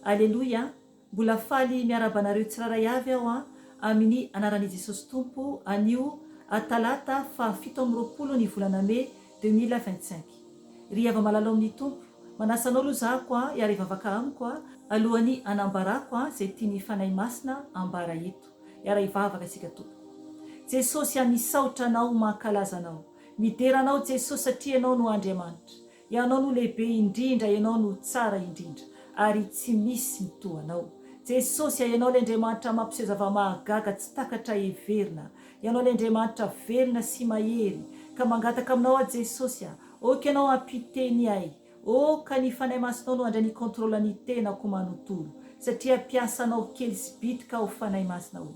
Aleloia, mbola faly miarabanareo tsiraray avy aho amin'ny anaran'i Jesosy Tompo anio talata fa 7 ny volana May 2025. Ry hava malalo amin'ny Tompo, manasanao aloha zahako hiara hivavaka amiko alohan'ny anambarako izay tiany fanahy masina ambara eto. Hiara hivavaka isika Tompo. Jesosy misaotra anao, mankalaza anao. Mideranao Jesosy satria ianao no Andriamanitra. Ianao no lehibe indrindra, ianao no tsara indrindra. Ary tsy misy mitohanao. Jesosy ianao le Andriamanitra mampiseho zava-mahagaga tsy takatra heverina. Ianao le Andriamanitra verina sy mahery. Ka mangataka aminao Jesosy oka ianao ampiteny ahy. Oka ny fanahy masinao no andray ny kontrola ny tenako manontolo. Satria piasanao kely sy bitika ho fanahy masinao.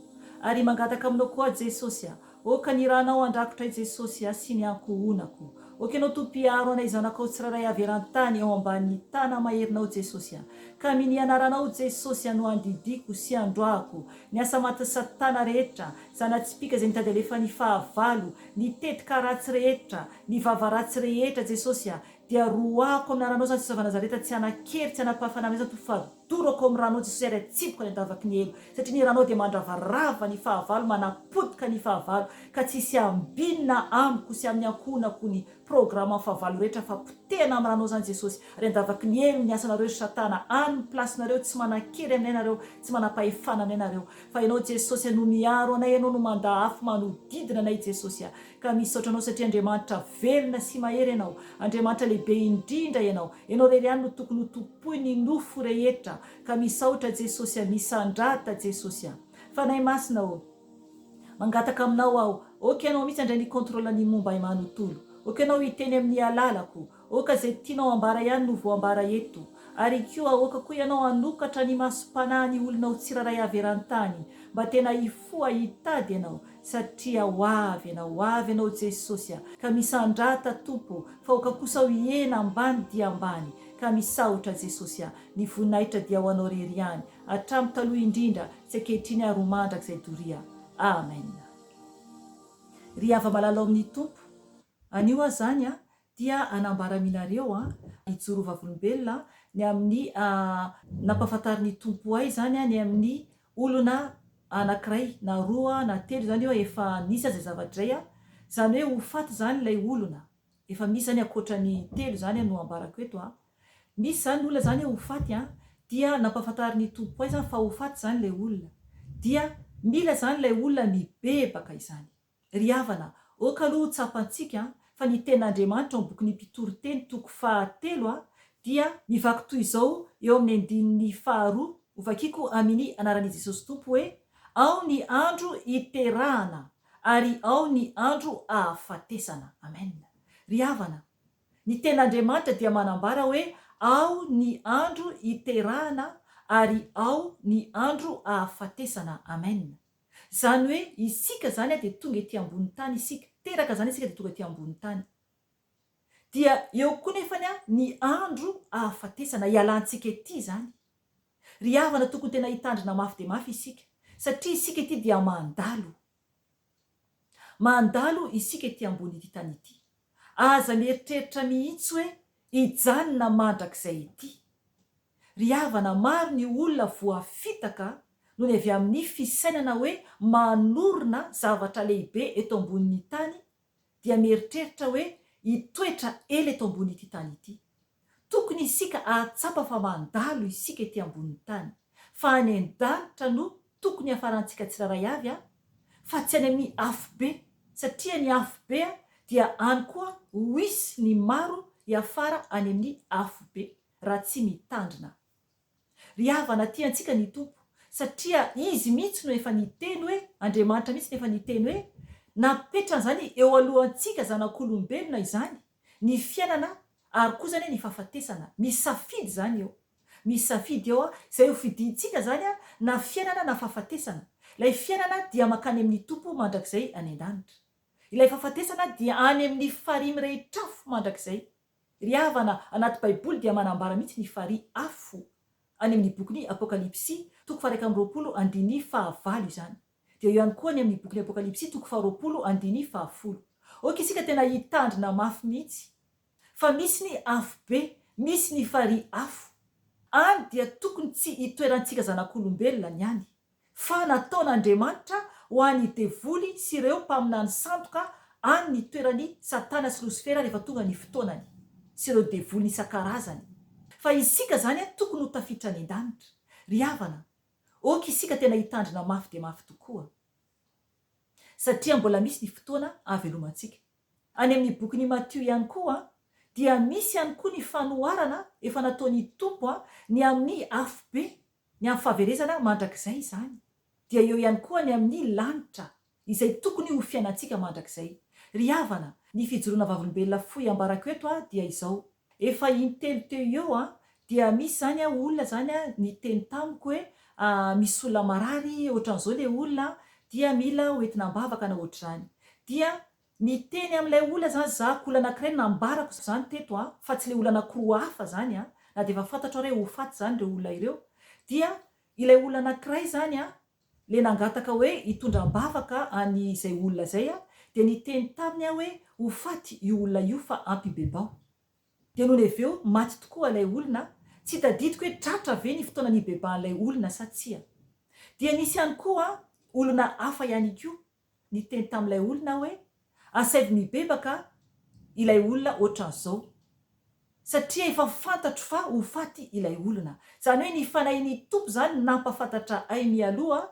Ary mangataka aminao koa Jesosy oka ny ranao andrakotra Jesosy sy ny ankohonako. Oka ianao tompiaro anay zanakao tsiraray avy eran-tany eo ambanin'ny tana maherinao Jesosy ka miny anaranao Jesosy no andidiko sy androako ny asa maty satana rehetra, zanatsipika izay mitady alefa ny fahavalo, ny tetika ratsy rehetra, ny vava ratsy rehetra Jesosy dia roako amin'ny aranao zany Jesosy Nazareta tsy anakery tsy anapafana mihitsy tofadorako amin'ny ranao Jesosy ary atsipoko ny andavaky ny elo satria ny ranao dia mandravarava ny fahavalo, manapotika ny fahavalo ka tsisy ambinina amiko sy amin'ny ankonako ny programa fahavalo rehetra fa potehana amin'ny ranao zany Jesosy ary andavaky ny elo ny asanareo satana any plasinareo tsy manakery aminay nareo, tsy manapahefana aminay nareo fa ianao Jesosy no miaro anay, ianao no mandahafy manodidina anay Jesosy ka misaotra anao satria Andriamanitra velona sy mahery ianao, Andriamanitra lehibe indrindra ianao rery ihany no tokony topoy ny nofo rehetra ka misaotra Jesosy misandrata Jesosy fanahy masina mangataka aminao aho oka ianao mihitsy andray ny kontrola ny momba manontolo, oka ianao hiteny amin'ny alalako, oka zay tianao ambara ihany no voambara eto ary koa oka koa ianao anokatra ny masom-panahy ny olonao tsiraray avy eran-tany mba tena hifoha hitady ianao satria ho avy ianao Jesosy ka misandrata Tompo fa oka kosa ho hiena ambany dia ambany ka misaotra Jesosy ny voninahitra dia ho anao rery ihany hatramin'ny taloha indrindra tsy ankehitriny aromandraka izay doria. Amen. Ry hava malalo amin'ny Tompo, anio zany dia anambaraminareo ijoro vavolombelona ny amin'ny nampafantarin'ny Tompo ahy zany ny amin'ny olona anankiray na roa na telo zany efa nisy zay zavatra zany hoe ho faty zany ilay olona efa misy zany akoatra ny telo zany no ambarako eto misy zany olona zany ho faty dia nampafantarin'ny Tompo ahy zany fa ho faty zany ilay olona dia mila zany ilay olona mibebaka izany. Ry havana oka aloha tsapantsika fa ny ten'Andriamanitra ao boky ny mpitoriteny toko 7 dia mivaky toy izao eo amin'ny 2 hovakiko amin'ny anaran'i Jesosy Tompo hoe ao ny andro iterahana ary ao ny andro ahafatesana. Amen. Ry havana ny ten'Andriamanitra dia manambara hoe ao ny andro iterahana ary ao ny andro ahafatesana. Amen. Zany hoe isika zany dia tonga ety ambony tany isika, teraka zany isika dia tonga ety ambony tany dia eo koa nefany ny andro ahafatesana ialantsika ety zany. Ry havana tokony tena hitandrina mafy dia mafy isika satria isika ety dia mandalo isika ety ambony ity tany ity. Aza mieritreritra mihitsy hoe hijanona mandrakizay ety. Ry havana maro ny olona voafitaka no ny avy amin'ny fisainana hoe manorina zavatra lehibe eto ambonin'ny tany dia mieritreritra hoe hitoetra ela eto ambony ity tany ity. Tokony isika ahatsapa fa mandalo isika ety ambony tany fa any an-danitra no tokony hafarantsika tsiraray avy fa tsy any amin'ny afobe satria ny afobe dia any koa hoisy ny maro hiafara any amin'ny afobe raha tsy mitandrina. Ry havana tiantsika ny Tompo satria izy mihitsy no efa niteny hoe Andriamanitra mihitsy no efa niteny hoe napetrany zany eo alohantsika zanak'olombelona izany ny fiainana ary koa zany ny fahafatesana. Misafidy zany eo, misafidy eo izay ho fidintsika zany na fiainana na fahafatesana. Ilay fiainana dia makany amin'ny Tompo mandrakizay any an-danitra. ilay fahafatesana dia any amin'ny farihy mirehitr'afo mandrakizay. Ry havana anaty baiboly dia manambara mihitsy ny farihy afo any amin'ny bokyny apokalipsy toko 1:20 izany. Dia eo ihany koa any amin'ny bokyny apokalipsy toko 2:10. Oka isika tena hitandrina mafy mihitsy fa misy ny afo be, misy ny farihy afo. Any dia tokony tsy hitoerantsika zanak'olombelona ny any, fa nataon'Andriamanitra ho an'ny devoly sy ireo mpaminany sandoka any ny toerany Satana sy Losifera rehefa tonga ny fotoanany, sy ireo devoly isan-karazany. Fa isika zany tokony ho tafiditra any an-danitra. Ry havana, oka isika tena hitandrina mafy dia mafy tokoa, satria mbola misy ny fotoana havelomantsika. Any amin'ny bokyny Matio ihany koa dia misy ihany koa ny fanoharana efa nataon'ny Tompo ny amin'ny afo be, ny amin'ny fahaverezana mandrakizay izany. Dia eo ihany koa ny amin'ny lanitra izay tokony ho fiainantsika mandrakizay. Ry havana, ny fijoroana vavolombelona fohy ambarako eto dia izao. Efa intelo teo eo dia misy zany olona zany ny teny tamiko hoe misy olona marary ohatran'izao le olona dia mila hoentina ambavaka na ohatr'izany. Dia ny teny amin'ilay olona zany zahako olona anankiray nambarako zany teto fa tsy le olona anankiroa hafa zany na dia efa fantatra hoe ho faty zany ireo olona ireo. Dia ilay olona anankiray zany le nangataka hoe hitondra ambavaka an'izay olona zay dia ny teny taminy hoe ho faty io olona io fa ampibebao. Dia noho aveo maty tokoa ilay olona, tsy tadidiko hoe tratra ve ny fotoana ny beban'ilay olona sa tsia. Dia nisy ihany koa olona hafa ihany koa ny teny tamin'ilay olona hoe asaidy mibebaka ilay olona ohatran'izao, satria efa fantatro fa ho faty ilay olona. Zany hoe ny fanahin'ny Tompo zany nampafantatra ay mialoha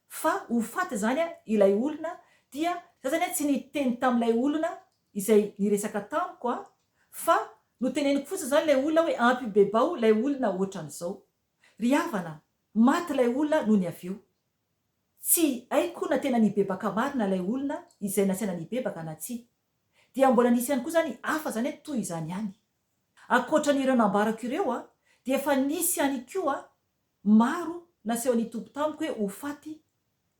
fa ho faty zany ilay olona. Dia zany tsy ny teny tamin'ilay olona izay niresaka tamiko fa no teneniko fotsiny zany ilay olona hoe ampibebao ilay olona ohatran'izao. Ry havana, maty ilay olona noho ny aveo. Tsy haiko na tena nibebaka marina ilay olona izay nasiana nibebaka na tsia. Dia mbola nisy ihany koa zany hafa zany toy izany ihany. Ankoatran'ireo nambarako ireo dia efa nisy ihany koa maro nasehon'ny Tompo tamiko hoe ho faty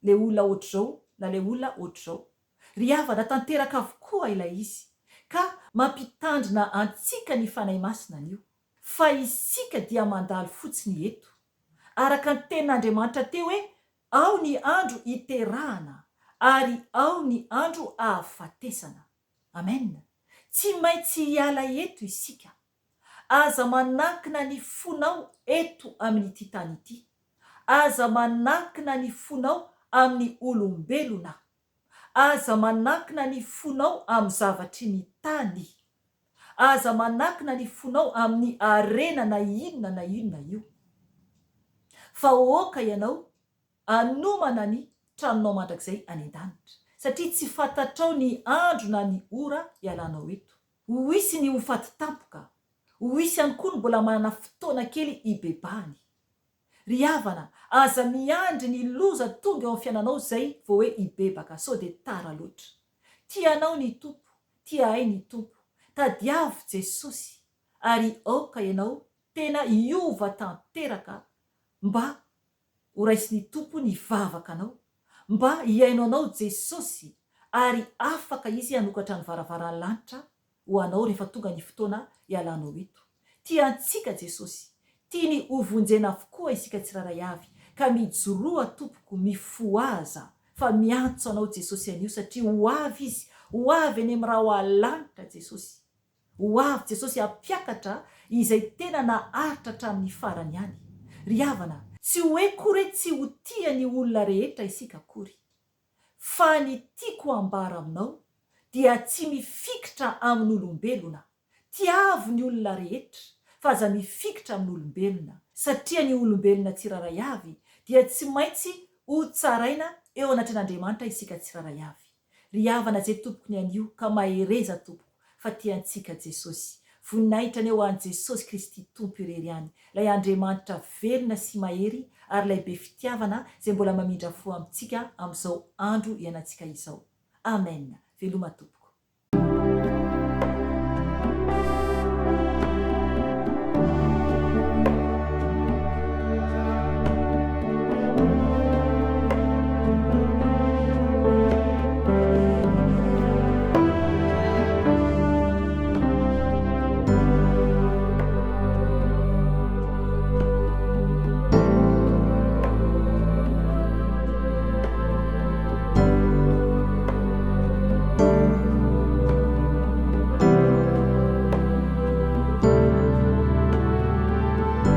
le olona ohatr'izao na le olona ohatr'izao. Ry havana, tanteraka avokoa ilay izy, ka mampitandrina antsika ny fanahy masina an'io fa isika dia mandalo fotsiny eto araka ny tenin'Andriamanitra teo hoe ao ny andro hiterahana ary ao ny andro hahafatesana. Amen. Tsy maintsy hiala eto isika, aza manankina ny fonao eto amin'ity tany ity, aza manankina ny fonao amin'ny olombelona, aza manankina ny fonao amin'ny zavatry ny tany, aza manankina ny fonao amin'ny arena na inona io. Fa oka ianao anomana ny tranonao mandrakizay any an-danitra, satria tsy fantatrao ny andro na ny ora ialanao eto. Ho isy ny ho faty tampoka, ho isy ihany koa ny mbola manana fotoana kely hibebahany. Ry havana, aza miandry ny loza tonga eo amin'ny fiainanao zay vao hoe hibebaka, sao dia tara loatra. Tianao ny Tompo, tiahay ny Tompo, tadiavo Jesosy ary aoka ianao tena hiova tanteraka mba ho raisin'ny Tompo ny vavaka anao, mba hiainao anao Jesosy ary afaka izy hanokatra ny varavaran'ny lanitra ho anao rehefa tonga ny fotoana ialanao eto. Tiantsika Jesosy, tiany hovonjena avokoa isika tsiraray avy, ka mijoroa tompoko mifoaza fa miantso anao Jesosy anio, satria ho avy izy, ho avy any amin'ny raha ho alanitra Jesosy, ho avy Jesosy hampiakatra izay tena naharitra hatramin'ny farany any. Ry havana, tsy hoe kory tsy ho tia ny olona rehetra isika kory, fa ny tiako ambara aminao dia tsy mifikitra amin'ny olombelona. Tiavo ny olona rehetra fa aza mifikitra amin'ny olombelona, satria ny olombelona tsiraray avy dia tsy maintsy ho tsaraina eo anatren'Andriamanitra isika tsiraray avy. Ry havana zay tompoko anio, ka mahereza tompoko fa tiantsika Jesosy. Voninahitra ny eo an' Jesosy Kristy Tompo irery any, ilay Andriamanitra velona sy mahery ary ilay be fitiavana zay mbola mamindra fo amintsika amin'izao andro ianantsika izao. Amen. Veloma tompoko.